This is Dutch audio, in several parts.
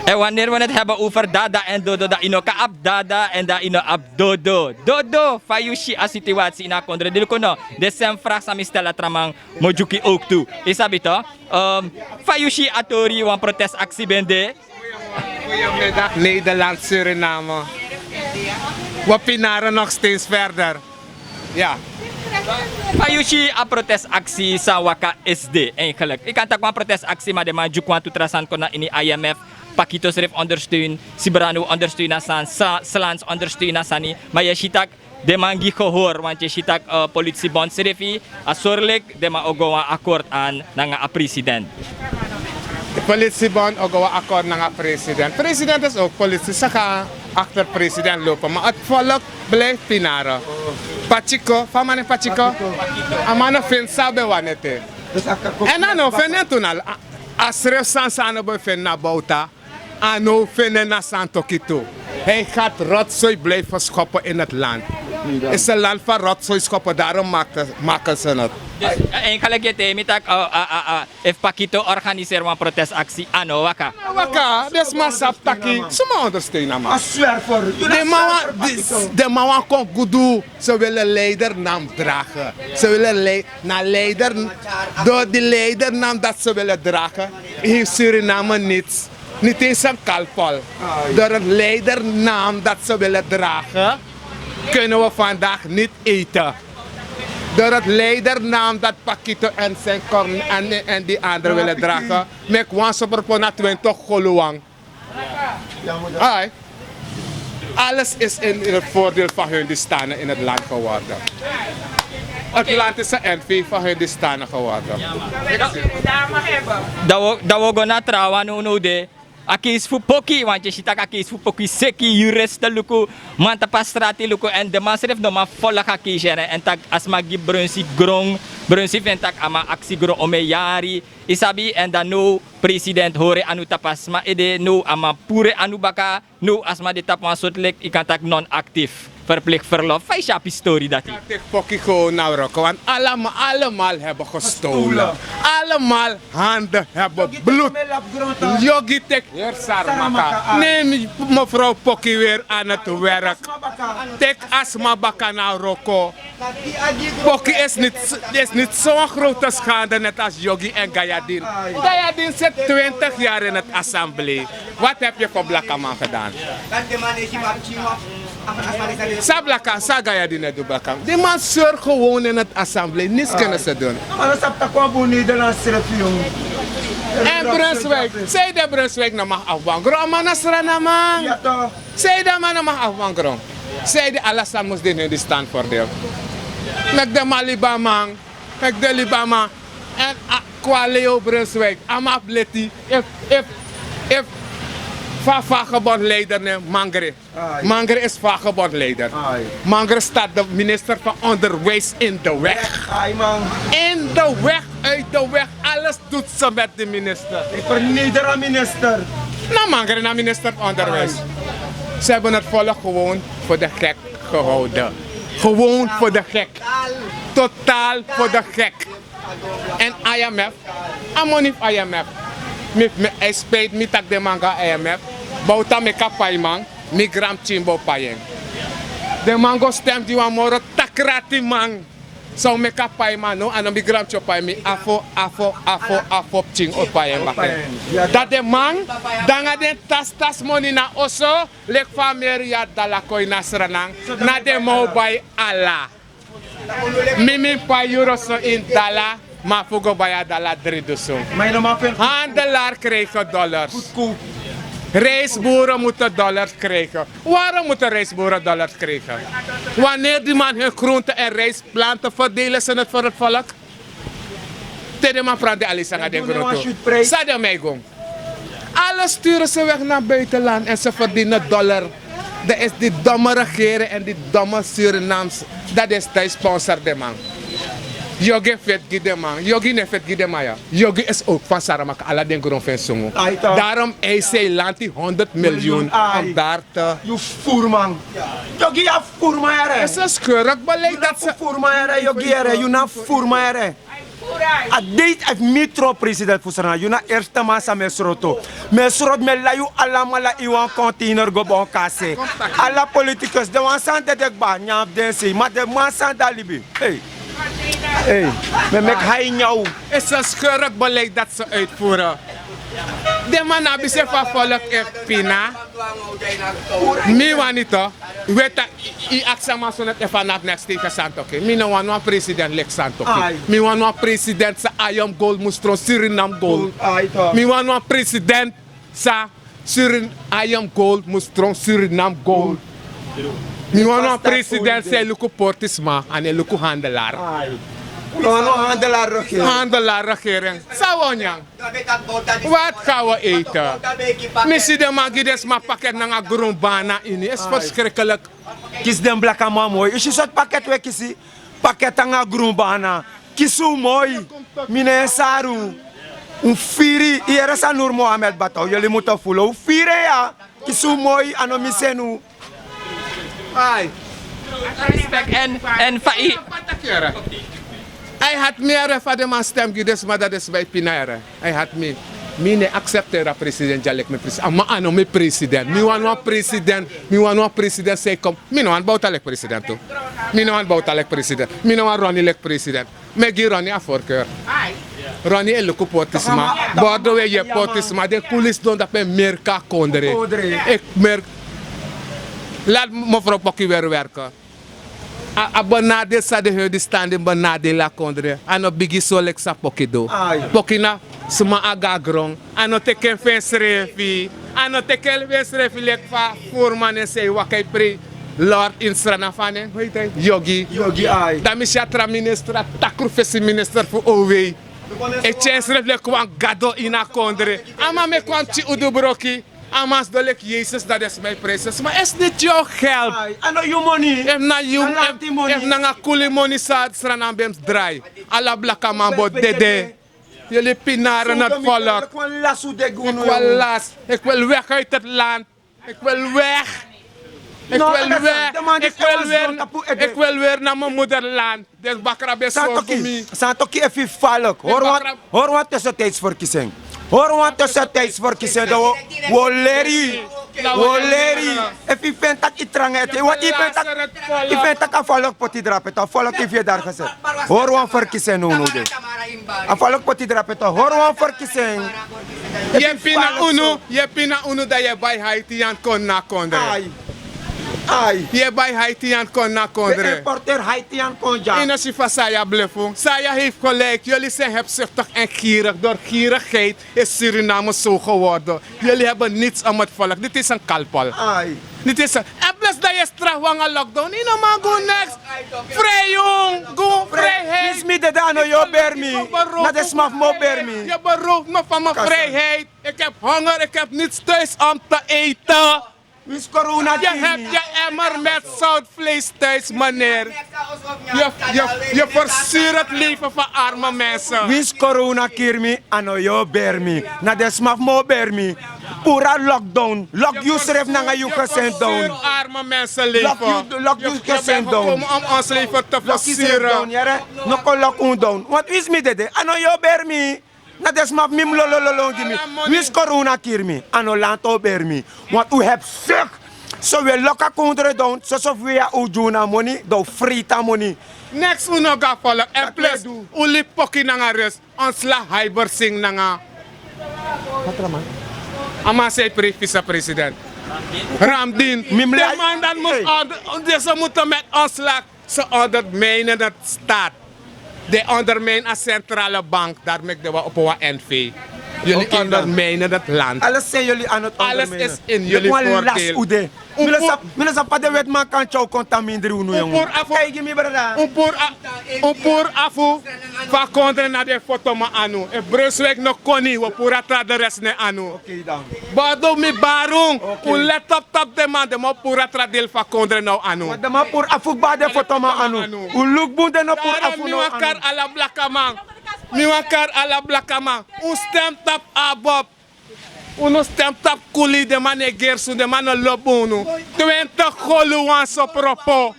En wanneer we het hebben over dada en dodo, da ino ka ap dada en da ino ap dodo. Dodo, fayushi a situatie in a kondre. Dilo no, de sem vraag sa mistela tramang mojuki ook toe. Isabi to? Fayushi atori wan protestactie bende. Goedemiddag Nederland, Suriname. We pinaren nog steeds verder. Ja. Fayushi a protestactie sa waka SD eigenlijk. Ik kan tak wan protestactie maar de man jukwan tutrasan kona ini IMF. Pakito Srif ondersteun, Sibranu ondersteunen san, Slans ondersteunen sani. Maar je ziet de man gehoor, want je ziet politiebond Srifi, asorlik de man ook een akkoord aan naar een president. De politiebond ook een akkoord naar een president. President is ook politie, ze gaan achter president lopen, maar het volk blijft pinaren. Pachico, famane Pachico, amano fin sabe wanete. En dan vinden toen al, als Srif san san op fin na bouta. Ano vinden na Santokito. Hij gaat rotzooi blijven schoppen in het land. Het is een land van rotzooi schoppen, daarom maken ze het. Dus eigenlijk je temi tak if Pakito organiseer een protestactie ano waka. Waka, des maar saptaki. Ze maar ondersteunen man. I swear for you. De man kon goed doen. Ze willen leidernaam dragen. Ze willen leider, door die leidernaam dat ze willen dragen, heeft Suriname niets. Niet eens een kalpal. Door het leidernaam dat ze willen dragen, kunnen we vandaag niet eten. Door het leidernaam dat Pakito en zijn en die anderen willen dragen, met wanso propona 20 goluang. Alles is in het voordeel van hun die staan in het land geworden. Het land is een envy van hun die staan geworden. Dat we gaan trouwen nu de. Aki is voor poki, want je ziet dat aki is voor poki seki, juristen luku, manta pastrati luku en de man schrijft nog maar volle aki jaren en tak asmagi brunsi grong, brunsi ventak ama aksi grong omeyari, isabi en dan nu president hore anu tapas ma ede nu ama pure anu baka nu asma de tap masotlik ikan tak non actief. Verplicht verlof, vijf jaar story dat hij. Ik pokkie gewoon nou rokken, want allemaal hebben gestolen. Allemaal handen hebben bloed. Yogi tek hier sarmaka. Neem mevrouw Pokkie weer aan het werk. Tek asma baka nou roko. Pokkie is niet zo'n grote schande net als Yogi en Gayadin. Gayadin zit 20 jaar in het assemblee. Wat heb je voor Blakkaman gedaan? Sablaka, sagaya die net doen bakam. Die man zorgt gewoon in het assemblee, niets kunnen ze doen. En Brunswijk, zei de Brunswijk nou mag afwangeren, maar Nasrana man. Zei de man mag afwangeren. Zei de Alassane moest die stand voordeel. Met de Maliba man, met de Libama en qua Leo Brunswijk, ama bleti, if vagebondleider Mangere. Mangere is vagebondleider. Mangere staat de minister van Onderwijs in de weg. In de weg, uit de weg. Alles doet ze met de minister. Ik verneder een minister. Nou Mangere naar minister van Onderwijs. Ze hebben het volk gewoon voor de gek gehouden. Gewoon voor de gek. Totaal voor de gek. En IMF, ammonif IMF. Hij spijt me dat de manga IMF. Bouta me kapai man, mi gram chimbo payeng. De mango stemt die moro takrati man. Zo me kapai man no, en mi gram chopai mi afo ching o payeng bakken. Dat de man, danga de tas money na oso, lek fameria dalakoi nasranang, na de mo bay ala. Mimi pa euro so in dala. Maar voor bij dollar 3.000. Handelaar krijgen dollars. Reisboeren moeten dollars krijgen. Waarom moeten reisboeren dollars krijgen? Wanneer die man hun groenten en rijstplanten verdelen ze het voor het volk? Tegen man praat de Alisa naar de groenten. Sadja mij gong. Alles sturen ze weg naar buitenland en ze verdienen dollar. Dat is die domme regering en die domme Surinaams. Dat is de sponsor de man. Yogi vet gide man, Yogi ne vet gide maya. Yogi is ook van Saramaka, alla den grond van Songo. Daarom eist hij land die 100 miljoen om daar te... Je voerman. Yogi ja voerman. Het is een scheurig beleid dat ze... Voerman, Yogi, je na voerman. A date of metro president fusana. Yuna eerste masa mesroto. Mesrot me layu alama la iwan container go bon kase. Alla politicus de wan san de ba nyam densi. Maar de man san dalibi. Hey. Hey. Me mek hai nyau. is een schurk beleid dat ze uitvoeren. De man hebben ze van volk pina. Mi wanito. Weet dat I aksama zo net even naar next tegen Santoki. Mi no wan president lek Santoki. Ai. Mi wan president sa Ayam Gold mustron Suriname Gold. Ai to. Mi wan president sa Ayam Gold mustron Suriname Gold. Mi wan president sa luku portisma en luku handelaar. Ai. No handelaar roke. Handelaar regering. Sa wonyang. Wat gaan we eten? Missie de magides maar pakket naar een groenbana in. Is verschrikkelijk. Kis den blaka ma mooi. Is je soort pakket we kisi? Pakket anga grumbana. Kisu mooi. Mine saru. Un firi. Hier sa Noor Mohamed Batau. Jullie moeten voelen. Un firi ja. Kisu mooi. Ano misenu. Ai. Respect en fa'i. Hij had meer van de man stemgides, maar dat is bij Pinaire. Hij had meer. Mine acceptera president jalek me president. Maar ano me president. Mi wan president. Mi wan president say kom. Mi no wan boutalek president to. Mi no wan boutalek president. Mi no wan Ronnie lek president. Me gi Ronnie a voorkeur. Ronnie e luku potisma. Bordo we je potisma. De kulis don dat me merka kondre. Ik merk. Laat mevrouw Pokkie weer werken. A benade sa de heu di standing benade la kondre. Ano bigi solek sa Pokkie do. Pokkie na suma aga grong. Ano teken fensrefi. Ano teken fensrefi lek fa voorman en say wakai pre. Lord in Srana fane. Hoe heet hij? Yogi. Yogi ai. Da mi shatra ministra takru fesi minister voor OW. E chensref lek wan gado ina kondre. Ama me kwam chi udubroki. Amas dolek Jezus, dat is mijn prijs. Maar is niet jouw geld. I know your money. If na you, if na nga kuli money sa Sranam bems dry. Ala blaka mambo dede. Jullie pinaren het volk. Ik wil lasso de Ik gono. wil las. Ik wil weg uit het land. Ik wil weg. Ik No, wil dat is- weg. de man die Ik wil weer naar mijn moederland. Dus bakra best voor me. Santoki even valk. Hoor wat tussentijdsverkiezing. Hoor wat tussentijdsverkiezing. Woleri. Woleri. Even vindt dat ik trang het. Wat ik vind dat ik valk poti drapen. Dat valk heeft je daar gezet. Hoor wat verkiezing nu nu. A valk poti drapen. Hoor wat verkiezing. Je pina uno dat je bij Haitian kon na kondre. Ai. Ai. Je bij Haitian kon na De kondre. importeur Haitian konja. En als je van Saya bluffu. Saya heeft gelijk. Jullie zijn hebzuchtig en gierig. Door gierigheid is Suriname zo geworden. Jullie hebben niets aan het volk. Dit is een kalpal. Ai. Dit is een... En plus dat je straf een lockdown. In een man go next. Vrij jong. Go vrijheid. Is me de dano yo bermi. Na de smaf mo bermi. Je berooft me van mijn vrijheid. Ik heb honger. Ik heb niets thuis om te eten. Wis corona Je hebt je emmer met zoutvlees thuis, meneer. Je verzuurt het leven van arme mensen. Wis corona kirmi ano yo bermi. Na de smaf mo bermi. Pura lockdown. Lock you schrijf na you consent down. Je verzuurt arme mensen leven. Lock you Je bent consent down. gekomen om ons leven te Lock you schrijf down, verzuren. jere. No ko lock un down. Wat wis mi dede? Ano yo bermi. Na de smaf mim lo gimi. Wis corona kirmi ano lanto bermi. Want u hebt suk. So we lock a down. So we are ujuna money. Do frita money. Next uno ga volk. En Dat plus, wij doen. uli pokkie na nga rust. Ons la hyber sing na nga. Ama say vice-president. Ramdin. Mimla- De man dan Hey. moet ze moeten met ons la. Ze ondermijnen het staat. De ondermijnen een centrale bank. Daar maken we op een NV. Jullie Oké, dan. ondermijnen het land. Alles zijn jullie aan het Alles ondermijnen. is in jullie voordeel. Mila sa pa de wet man kan chow contamineren unu Oepor jongen. afo. Kijk me brada. Un pour afu va contre na de foto ma anu. E Brunswick no koni we pour atra de rest ne anu. Oké dan. Bado mi barung. Un laptop top demande mo pour atra del va contre no anu. Wat de ma pour afu ba de foto ma anu. U look bunde no pour Daarom afu mi no wakar anu. ala blakaman. Mi wakar ala blakaman. Un stem tap abob. Uno stem tap kuli de man e gersu de man lobunu. 20 goluan so propo.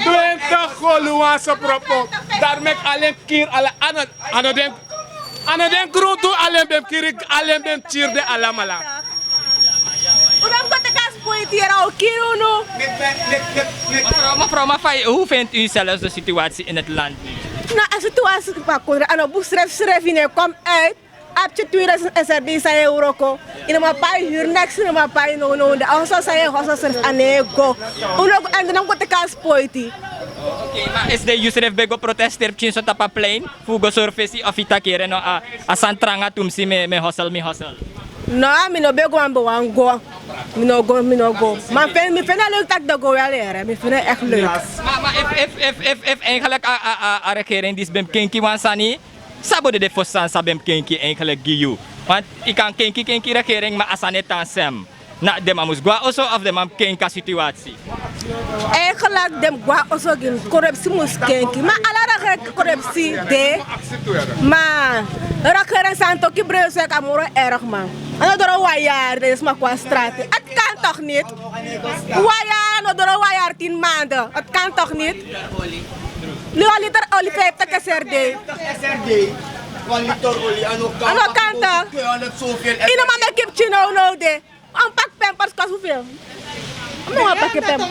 20 goluan so propo. Daar mek alleen kier alle ano den grote alleen bem kier alleen bem cheer de alamala. Uram ko takas poitiera o kiruno. Mevrouw Mafai, hoe vindt u zelfs de situatie in het land? Na a situatie pa kodra ano busref ine kom uit. Apje 2000 SRD sa euro ko. Ina ma pai huur next ina ma pai no de also sa hoso serf anego. Uno and nam ko takas poiti. Oké, maar is de Yusref Bego protester op Chinso Tapaplein? Fugo surface of itakere no a santranga tumsi me hustle. No, mi no bego ambo wango. Mi no go. Maar mi vind het leuk dat ik de go wel leren. Mi vind het echt leuk. Maar if eigenlijk a regering die is bem kinki wansani, sabode de fossan sabem kinki eigenlijk giyu. Want ik kan kinki regering maar asane tansem. Na de mamus gwa also of de mam kinka situatie. Eigenlijk dem gwa also gin corruptie mus kenki. Maar ala corruptie de. Maar regering santo ki breuze kamoro erg man. Ano doro wayar de is maar qua straat. Het kan toch niet? Wayar ano doro wayar 10 maanden. Het kan toch niet? Liter olie 50 SRD. Ano kan toch? Ino man de kip chino no de. Een pak pampers kost hoeveel? Ano nga pak pampers?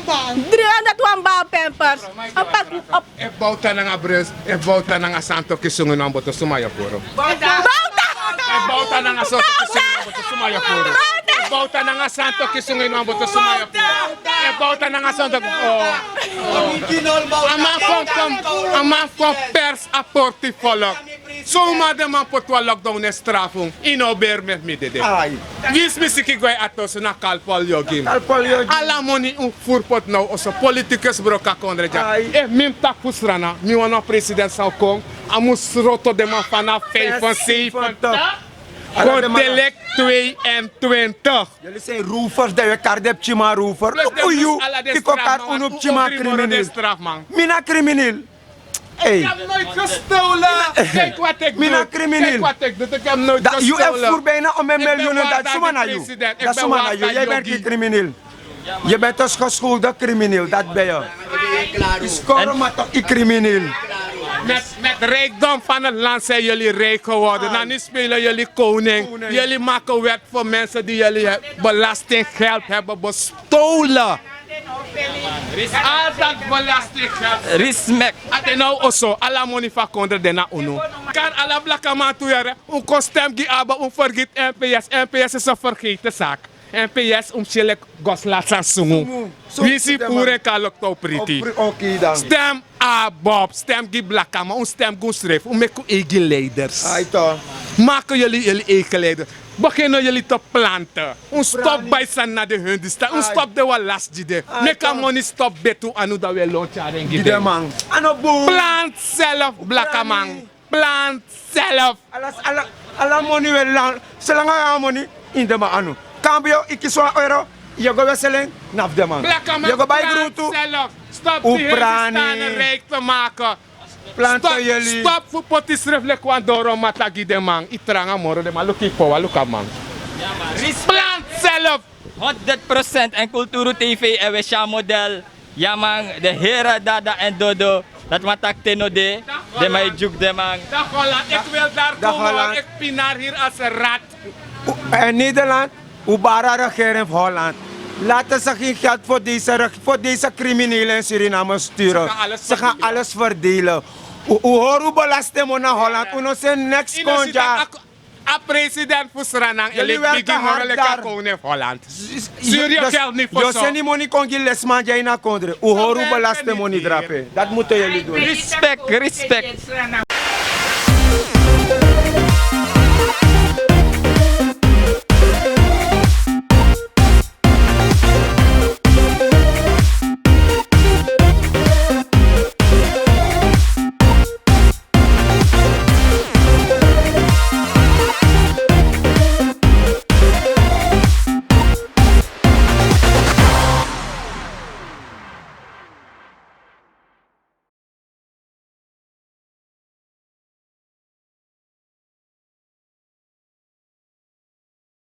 300 wamba pampers. Een pak op. E bauta nanga bres, e bauta nanga santo kisungu na mboto sumaya poro. Bauta! E bauta nanga santo kisungu na mboto sumaya poro. E bauta nanga santo kisungu na mboto sumaya poro. E bauta nanga santo a man van pers a portifolio. Zomaar de man potwa lockdown en strafung. Ino beer met me dede. Wis misiki goy atos na kalpol yogim. Alla money un furpot nou oso politicus broka kondre ja. E mim tak fusrana, mi wana president sao kong. Amus roto de man vanaf 75. Kortelek 22. Jullie zijn roofers, dat je kardep chima roofer. Oeju, ik ook kar unop chima crimineel. Mina crimineel. Hey. Ik heb nooit gestolen. Kijk wat ik doe. Mina crimineel. Kijk wat ik doe. Ik heb nooit Dat je gestolen. hebt voor bijna om een miljoen. Dat is maar naar jou. Dat is maar naar jou. Jij bent geen crimineel. Je bent dus gescholden crimineel. Dat ben je. Je scoren maar toch een crimineel. Met rijkdom van het land zijn jullie rijk geworden. Dan nu spelen jullie koning. Jullie maken wet voor mensen die jullie belastinggeld hebben bestolen. Al dat belastinggeld. Respect. Ate nou oso, alla money van konder de na uno. Kan alla blakke man toeren, un kostem gi aba, un vergeet NPS. NPS is een vergeten zaak. NPS chilek gos laat zijn sungu. Wie si pure kalok to priti. Oké dan. Stem a Bob, stem gi blakke man, un stem gun schrijf, un meku eigen leiders. Aito. Maken jullie eigen leiders. Beginnen jullie te planten. Un stop bij zijn naar de hundista. Un stop de walas jide. Meka money stop betu anu da we lontjaren Gide man. Ano boom. Plant zelf, blakke man. Plant zelf. Alla money wel lang. Selanga ya money in de ma anu. Cambio ikiswa euro. Je go weselen naf de man. Blakke man. Je go bij plant groetu. zelf. Stop die Hindustanen rijk te maken. Planten jullie. Stop voor potis reflect wan doro matagi de man. Itranga moro de man. Luki po, luka man. Plant zelf. 100% en Culturo TV en Wesha model. Ja man, de heren Dada en Dodo. Dat wat ik teno de mij juk de man. Dag Holland, ik wil daar Dag komen, Holland. want ik pinaar hier als een rat. En Nederland, Ubara regering van Holland. Laten ze geen geld voor deze criminelen in Suriname sturen. Ze gaan alles verdelen. Hoe belasten we naar Holland? We zijn niks konja. A president Fusranang, Jullie ik werken begin hard morele daar. koning Holland. Stuur je geld niet voor Je zo. zijn die money kon je lesman jij naar kondre. Hoe belasten money drapen? Dat moeten jullie doen. Respect.